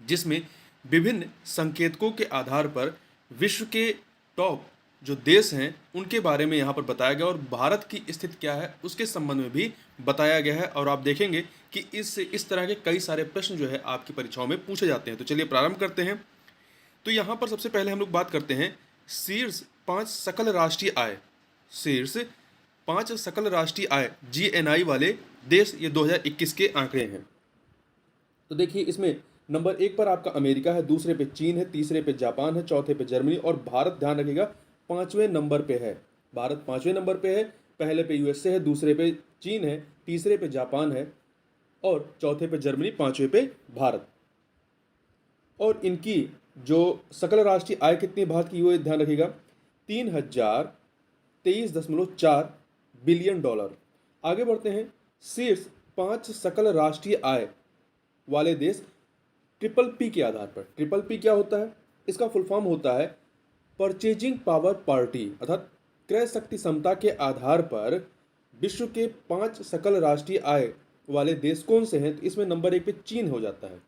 जिसमें विभिन्न संकेतकों के आधार पर विश्व के टॉप जो देश हैं उनके बारे में यहाँ पर बताया गया और भारत की स्थिति क्या है उसके संबंध में भी बताया गया है। और आप देखेंगे कि इस तरह के कई सारे प्रश्न जो है आपकी परीक्षाओं में पूछे जाते हैं। तो चलिए प्रारंभ करते हैं। तो यहाँ पर सबसे पहले हम लोग बात करते हैं शीर्ष 5 सकल राष्ट्रीय आय, शीर्ष 5 सकल राष्ट्रीय आय जीएनआई वाले देश, ये 2021 के आंकड़े हैं। तो देखिए इसमें नंबर 1 पर आपका अमेरिका है, दूसरे पे चीन है, तीसरे पे जापान है, चौथे पे जर्मनी और भारत ध्यान रखिएगा 5वें नंबर पे है। भारत 5वें नंबर पे है, पहले पे यूएसए है, दूसरे पे चीन है, तीसरे पे जापान है और चौथे पे जर्मनी, 5वें पे भारत। और इनकी जो सकल राष्ट्रीय आय कितनी भारत की, वो ध्यान रखिएगा 3023.4 बिलियन डॉलर। आगे बढ़ते हैं, शीर्ष 5 सकल राष्ट्रीय आय वाले देश ट्रिपल पी के आधार पर। ट्रिपल पी क्या होता है? इसका फुल फॉर्म होता है परचेजिंग पावर पार्टी, अर्थात क्रय शक्ति क्षमता के आधार पर विश्व के 5 सकल राष्ट्रीय आय वाले देश कौन से हैं? तो इसमें नंबर 1 पे चीन हो जाता है।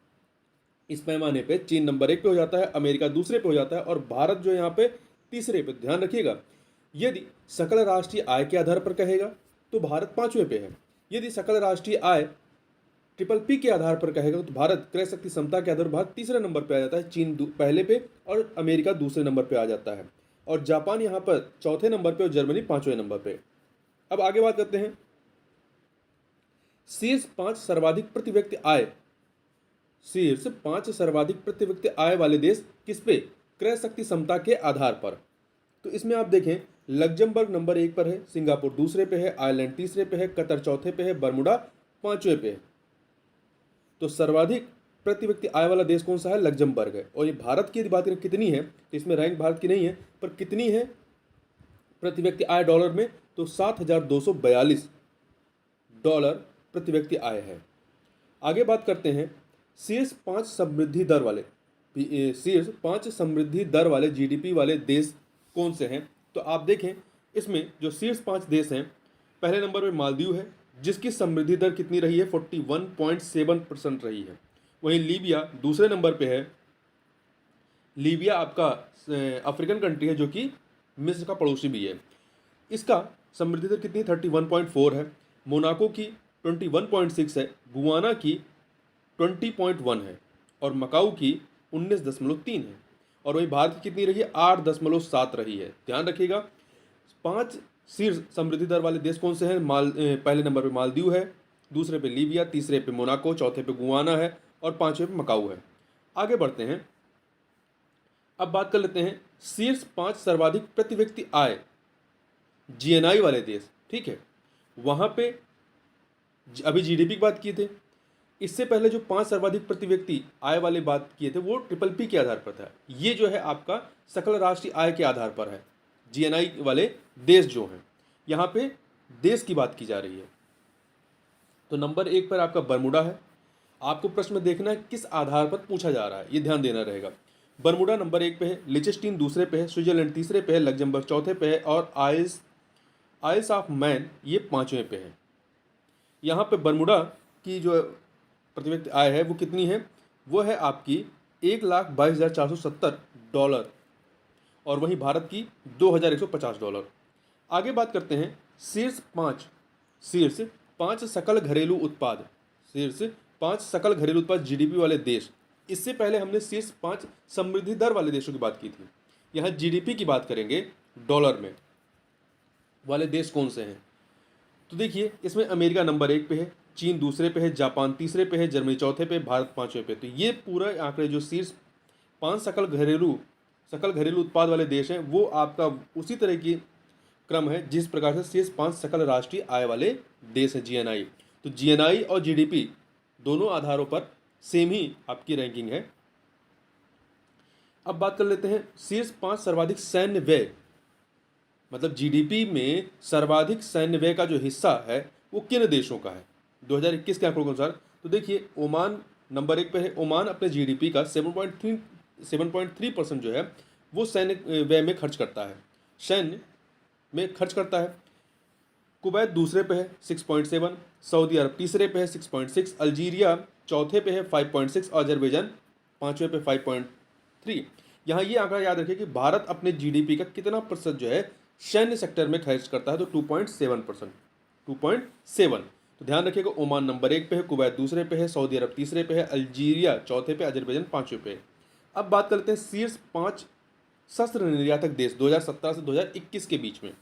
इस पैमाने पे चीन नंबर 1 पे हो जाता है, अमेरिका दूसरे पे हो जाता है और भारत जो यहाँ पे तीसरे पे। ध्यान रखिएगा, यदि सकल राष्ट्रीय आय के आधार पर कहेगा तो भारत 5वें पे है। यदि सकल राष्ट्रीय आय ट्रिपल पी के आधार पर कहेगा तो भारत क्रय शक्ति क्षमता के आधार पर भारत तीसरे नंबर पे आ जाता है, चीन पहले पे और अमेरिका दूसरे नंबर पे आ जाता है और जापान यहाँ पर चौथे नंबर पे और जर्मनी 5वें नंबर पे। अब आगे बात करते हैं, शीर्ष 5 सर्वाधिक प्रति व्यक्ति आय, शीर्ष 5 सर्वाधिक प्रति व्यक्ति आय वाले देश किस पे? क्रय शक्ति क्षमता के आधार पर। तो इसमें आप देखें लग्जमबर्ग नंबर 1 पर है, सिंगापुर दूसरे पे है, आयरलैंड तीसरे पे है, कतर चौथे पे है, बर्मुडा 5वें पे है। तो सर्वाधिक प्रति व्यक्ति आय वाला देश कौन सा है? लग्जमबर्ग है। और ये भारत की यदि बात करें कितनी है, तो इसमें रैंक भारत की नहीं है, पर कितनी है प्रति व्यक्ति आय डॉलर में? तो 7,242 डॉलर प्रति व्यक्ति आय है। आगे बात करते हैं, शीर्ष 5 समृद्धि दर वाले, शीर्ष 5 समृद्धि दर वाले जीडीपी वाले देश कौन से हैं? तो आप देखें इसमें जो शीर्ष 5 देश हैं, पहले नंबर पर मालदीव है जिसकी समृद्धि दर कितनी रही है? 41.7% रही है। वहीं लीबिया दूसरे नंबर पे है। लीबिया आपका अफ्रीकन कंट्री है जो कि मिस्र का पड़ोसी भी है। इसका समृद्धि दर कितनी? 31.4 है। मोनाको की 21.6 है, गुआना की 20.1 है और मकाऊ की 19.3 है। और वहीं भारत की कितनी रही है? 8.7 रही है। ध्यान रखिएगा 5 शीर्ष समृद्धि दर वाले देश कौन से हैं? पहले नंबर पे मालदीव है, दूसरे पे लीबिया, तीसरे पे मोनाको, चौथे पे गुआना है और 5वें पे मकाऊ है। आगे बढ़ते हैं, अब बात कर लेते हैं शीर्ष 5 सर्वाधिक प्रति व्यक्ति आय जीएनआई वाले देश। ठीक है, वहां पे अभी जीडीपी की बात किए थे, इससे पहले जो 5 सर्वाधिक प्रति व्यक्ति आय वाले बात किए थे वो ट्रिपल पी के आधार पर था। ये जो है आपका सकल राष्ट्रीय आय के आधार पर है। जीएनआई वाले देश जो हैं, यहाँ पे देश की बात की जा रही है। तो नंबर 1 पर आपका बर्मुडा है। आपको प्रश्न में देखना है किस आधार पर पूछा जा रहा है, ये ध्यान देना रहेगा। बर्मुडा नंबर 1 पे है, लिechtenstein दूसरे पे है, स्विट्जरलैंड तीसरे पे है, लग्जमबर्ग चौथे पे है और आइल्स ऑफ मैन ये 5वें पे है। यहाँ पे बर्मुडा की जो प्रति व्यक्ति आय है वो कितनी है? वो है आपकी 1,22,470 डॉलर और वहीं भारत की 2,150 डॉलर। आगे बात करते हैं शीर्ष 5 सकल घरेलू उत्पाद, शीर्ष 5 सकल घरेलू उत्पाद जीडीपी वाले देश। इससे पहले हमने शीर्ष 5 समृद्धि दर वाले देशों की बात की थी। यहाँ जीडीपी की बात करेंगे डॉलर में वाले देश कौन से हैं? तो देखिए इसमें अमेरिका नंबर 1 पे है, चीन दूसरे पे है, जापान तीसरे पे है, जर्मनी चौथे पे, भारत 5वें पे। तो ये पूरा आंकड़े जो शीर्ष 5 सकल घरेलू उत्पाद वाले देश हैं वो आपका उसी तरह की क्रम है जिस प्रकार से शीर्ष 5 सकल राष्ट्रीय आय वाले देश हैं जीएनआई। तो जीएनआई और जीडीपी दोनों आधारों पर सेम ही आपकी रैंकिंग है। अब बात कर लेते हैं शीर्ष 5 सर्वाधिक सैन्य व्यय, मतलब जीडीपी में सर्वाधिक सैन्य व्यय का जो हिस्सा है वो किन देशों का है 2021 के आंकड़ों के अनुसार? तो देखिए ओमान नंबर 1 पे है। ओमान अपने जीडीपी का 7.3% जो है वो सैन्य व्यय में खर्च करता है, सैन्य में खर्च करता है। कुवैत दूसरे पे है 6.7, सऊदी अरब तीसरे पे है 6.6, अल्जीरिया चौथे पे है 5.6 और अजरबैजान पाँचवें पे 5.3। यहाँ ये आंकड़ा याद रखिए कि भारत अपने जीडीपी का कितना प्रतिशत जो है सैन्य सेक्टर में खर्च करता है, तो 2.7%, 2.7। तो ध्यान रखिएगा, ओमान नंबर 1 पे है, कुवैत दूसरे पे है, सऊदी अरब तीसरे पे है, अल्जीरिया चौथे पे, अजरबैजान पाँचवें पे है। अब बात करते हैं शीर्ष 5 शस्त्र निर्यातक देश 2017 से 2021 के बीच में।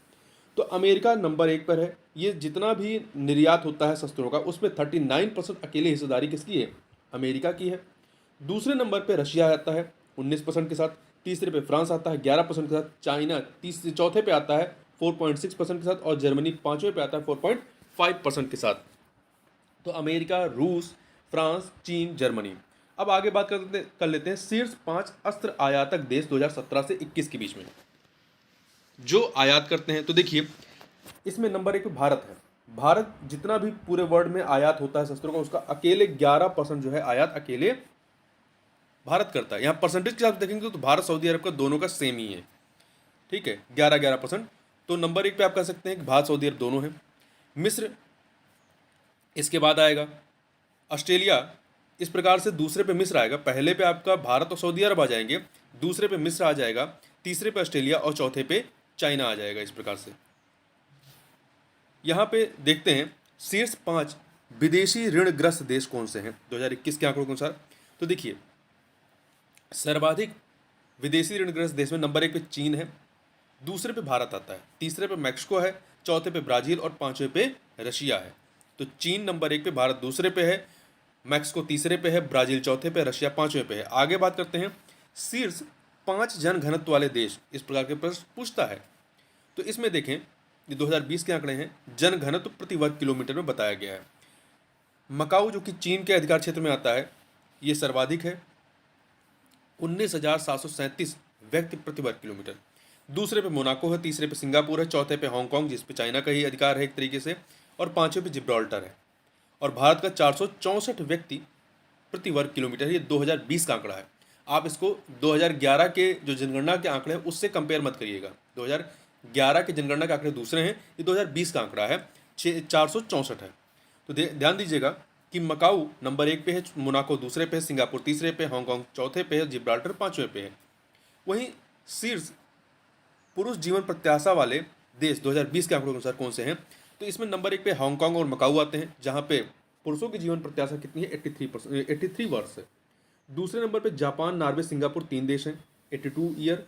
तो अमेरिका नंबर 1 पर है। ये जितना भी निर्यात होता है शस्त्रों का, उसमें 39% अकेले हिस्सेदारी किसकी है? अमेरिका की है। दूसरे नंबर पे रशिया आता है 19% के साथ। तीसरे पे फ्रांस आता है 11% के साथ। चाइना चौथे पे आता है 4.6% के साथ। और जर्मनी पाँचवें पे आता है 4.5% के साथ। तो अमेरिका, रूस, फ्रांस, चीन, जर्मनी। अब आगे बात कर लेते हैं शीर्ष 5 अस्त्र आयातक देश 2017 से 21 के बीच में जो आयात करते हैं। तो देखिए, इसमें नंबर 1 पे भारत है। भारत जितना भी पूरे वर्ल्ड में आयात होता है शस्त्रों का, उसका अकेले 11% जो है आयात अकेले भारत करता है। यहाँ परसेंटेज के हिसाब से देखेंगे तो भारत सऊदी अरब का दोनों का सेम ही है, ठीक है, 11-11%। तो नंबर 1 पे आप कह सकते हैं कि भारत सऊदी अरब दोनों है। मिस्र इसके बाद आएगा। ऑस्ट्रेलिया इस प्रकार से दूसरे पे मिस्र आएगा। पहले पे आपका भारत और सऊदी अरब आ जाएंगे, दूसरे पे मिस्र आ जाएगा, तीसरे पे ऑस्ट्रेलिया और चौथे पे चाइना आ जाएगा। इस प्रकार से यहाँ पे देखते हैं शीर्ष 5 विदेशी ऋणग्रस्त देश कौन से हैं 2021 के आंकड़ों के अनुसार। तो देखिए, सर्वाधिक विदेशी ऋणग्रस्त देश में नंबर 1 पे चीन है, दूसरे पे भारत आता है, तीसरे पे मैक्सिको है, चौथे पे ब्राज़ील और पाँचवें पे रशिया है। तो चीन नंबर 1 पे, भारत दूसरे पे है, मैक्सिको तीसरे पे है, ब्राज़ील चौथे पे, रशिया पाँचवें पे है। आगे बात करते हैं शीर्ष 5 जन घनत्व वाले देश। इस प्रकार के प्रश्न पूछता है। तो इसमें देखें, ये 2020 के आंकड़े हैं, जन घनत्व प्रति वर्ग किलोमीटर में बताया गया है। मकाऊ जो कि चीन के अधिकार क्षेत्र में आता है, ये सर्वाधिक है, 19,737 व्यक्ति प्रति वर्ग किलोमीटर। दूसरे पे मोनाको है, तीसरे पे सिंगापुर है, चौथे पे हांगकांग जिस पे चाइना का ही अधिकार है एक तरीके से, और पाँचवें पे जिब्राल्टर है। और भारत का 464 व्यक्ति प्रति वर्ग किलोमीटर। ये 2020 का आंकड़ा है। आप इसको 2011 के जो जनगणना के आंकड़े हैं उससे कंपेयर मत करिएगा। 2011 के जनगणना के आंकड़े दूसरे हैं, ये 2020 का आंकड़ा है, 464 है। तो ध्यान दीजिएगा कि मकाऊ नंबर 1 पे है, मोनाको दूसरे पे है, सिंगापुर तीसरे पे, हांगकांग चौथे पे है, जिब्राल्टर पाँचवें पे है। वहीं शीर्ष पुरुष जीवन प्रत्याशा वाले देश 2020 के आंकड़ों के अनुसार कौन से हैं? तो इसमें नंबर 1 पे हांगकांग और मकाऊ आते हैं, जहां पे पुरुषों की जीवन प्रत्याशा कितनी है? 83 वर्ष है। दूसरे नंबर पे जापान, नॉर्वे, सिंगापुर 3 देश हैं, 82 ईयर।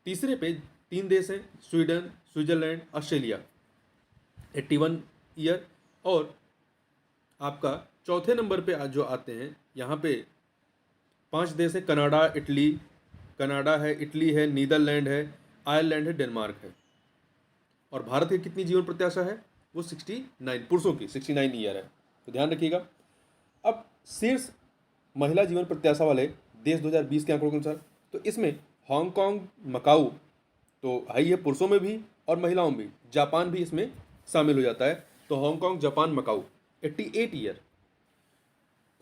तीसरे पे 3 देश हैं, स्वीडन, स्विट्जरलैंड, ऑस्ट्रेलिया, 81 ईयर। और आपका चौथे नंबर पे जो आते हैं, यहाँ पे 5 देश है, कनाडा, कनाडा है, इटली है, नीदरलैंड है, आयरलैंड है, डेनमार्क है। और भारत की कितनी जीवन प्रत्याशा है? वो 69, पुरुषों की 69 ईयर है। तो ध्यान रखिएगा। अब शीर्ष महिला जीवन प्रत्याशा वाले देश 2020 के आंकड़ों के अनुसार, तो इसमें हांगकांग, मकाऊ तो हाई है पुरुषों में भी और महिलाओं में भी, जापान भी इसमें शामिल हो जाता है। तो Hong Kong, Japan, Macau 88 year.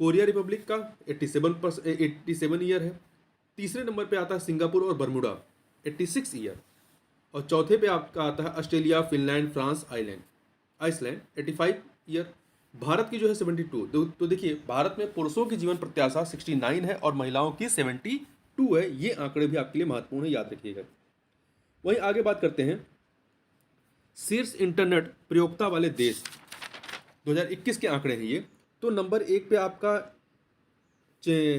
Korea Republic का 87 ईयर है। तीसरे नंबर पे आता है सिंगापुर और बर्मुडा, 86 ईयर। और चौथे पे आपका आता है Australia, Finland, France, Iceland 85 year. Bharat की जो है 72। तो देखिए, भारत में पुरुषों की जीवन प्रत्याशा 69 है और महिलाओं की 72 है। ये आंकड़े भी आपके लिए महत्वपूर्ण है, याद रखिएगा। वहीं आगे बात करते हैं शीर्ष इंटरनेट प्रयोक्ता वाले देश 2021 के आंकड़े हैं ये। तो नंबर 1 पे आपका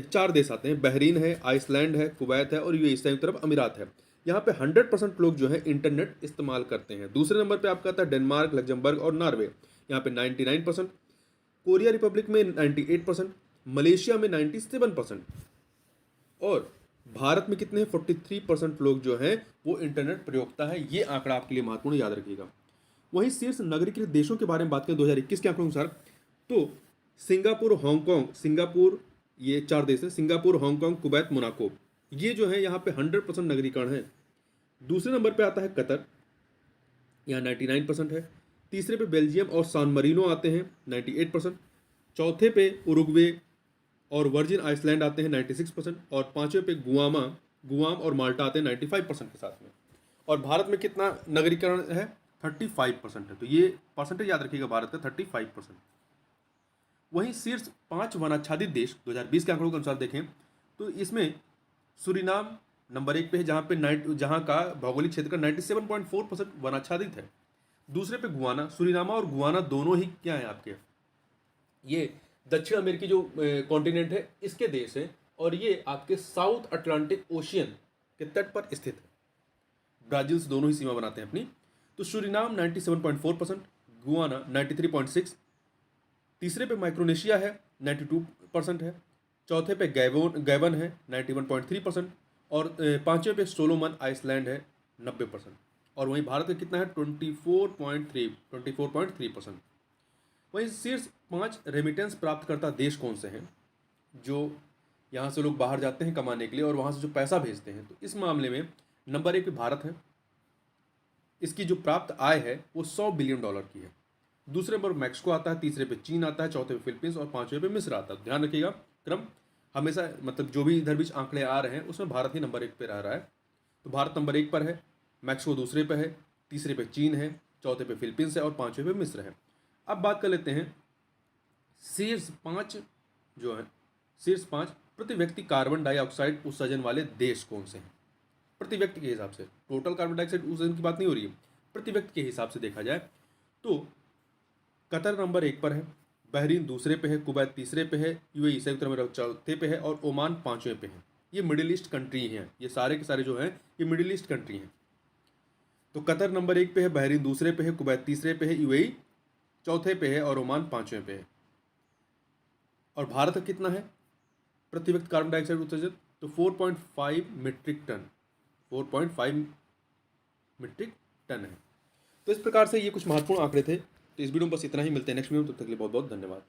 4 देश आते हैं, बहरीन है, आइसलैंड है, कुवैत है और यूएई संयुक्त अरब अमीरात है। यहाँ पे 100% लोग जो है इंटरनेट इस्तेमाल करते हैं। दूसरे नंबर पे आपका आता है डेनमार्क, लग्जमबर्ग और नॉर्वे, यहाँ पे 99%। कोरिया रिपब्लिक में 98%, मलेशिया में 97%। और भारत में कितने 43% लोग जो हैं वो इंटरनेट प्रयोक्ता है। ये आंकड़ा आपके लिए महत्वपूर्ण, याद रखिएगा। वहीं शीर्ष नगरीकृत देशों के बारे में बात करें 2021 के आंकड़ों के अनुसार, तो सिंगापुर ये 4 देश हैं, सिंगापुर, हांगकांग, कुवैत, मोनाको, ये जो है यहाँ पे 100% नगरीकरण है। दूसरे नंबर पे आता है कतर, यहाँ 99% है। तीसरे पे बेल्जियम और सान मरीनो आते हैं, 98%। चौथे पे उरुग्वे और वर्जिन आइसलैंड आते हैं, 96%। और पाँचवें पे गुआम और माल्टा आते हैं 95% के साथ में। और भारत में कितना नगरीकरण है? 35% है। तो ये परसेंटेज याद रखिएगा, भारत का 35%। वहीं शीर्ष 5 वनाच्छादित देश 2020 के आंकड़ों के अनुसार देखें तो इसमें सूरीनाम नंबर 1 पे है, जहाँ का भौगोलिक क्षेत्र का 97.4% वनाच्छादित है। दूसरे पे गुआना। सूरीनामा और गुआना दोनों ही क्या है आपके, ये दक्षिण अमेरिकी जो कॉन्टिनेंट है इसके देश हैं, और ये आपके साउथ अटलांटिक ओशियन के तट पर स्थित है। ब्राजील से दोनों ही सीमा बनाते हैं अपनी। तो सूरीनाम 97.4%, गुआना 93.6, तीसरे पे माइक्रोनेशिया है 92% है, चौथे पे गैबन है 91.3%, और पांचवें पे सोलोमन आइसलैंड है 90%, और वहीं भारत का कितना है 24.3%। वहीं शीर्ष 5 रेमिटेंस प्राप्त करता देश कौन से हैं, जो यहाँ से लोग बाहर जाते हैं कमाने के लिए और वहाँ से जो पैसा भेजते हैं। तो इस मामले में नंबर 1 पे भारत है, इसकी जो प्राप्त आय है वो $100 बिलियन की है। दूसरे नंबर मैक्सिको आता है, तीसरे पे चीन आता है, चौथे पे फिलीपींस और पांचवें पे मिस्र आता है। ध्यान रखिएगा क्रम हमेशा, मतलब जो भी इधर बीच आंकड़े आ रहे हैं उसमें भारत ही नंबर 1 पे रह रहा है। तो भारत नंबर 1 पर है, मैक्सिको दूसरे पे है, तीसरे पे चीन है, चौथे पे फिलीपींस है और पांचवें पे मिस्र है। अब बात कर लेते हैं शीर्ष 5 जो है, शीर्ष 5 प्रति व्यक्ति कार्बन डाइऑक्साइड उत्सर्जन वाले देश कौन से हैं। प्रति व्यक्ति के हिसाब से, टोटल कार्बन डाइऑक्साइड उत्सर्जन की बात नहीं हो रही है, प्रति व्यक्ति के हिसाब से देखा जाए तो कतर नंबर 1 पर है, बहरीन दूसरे पे है, कुवैत तीसरे पे है, यूएई संयुक्त अरब अमीरात चौथे पे है और ओमान पांचवें पे है। ये मिडिल ईस्ट कंट्री हैं, ये सारे के सारे जो हैं ये मिडिल ईस्ट कंट्री हैं। तो कतर नंबर 1 पे है, बहरीन दूसरे पे है, कुवैत तीसरे पे है, यूएई चौथे पे है और ओमान पांचवें पे है। और भारत का कितना है प्रति व्यक्ति कार्बन डाइऑक्साइड उत्सर्जन, तो 4.5 मीट्रिक टन, 4.5 मीट्रिक टन है। तो इस प्रकार से ये कुछ महत्वपूर्ण आंकड़े थे। तो इस वीडियो में बस इतना ही, मिलते हैं नेक्स्ट वीडियो में, तब तक के लिए बहुत बहुत धन्यवाद।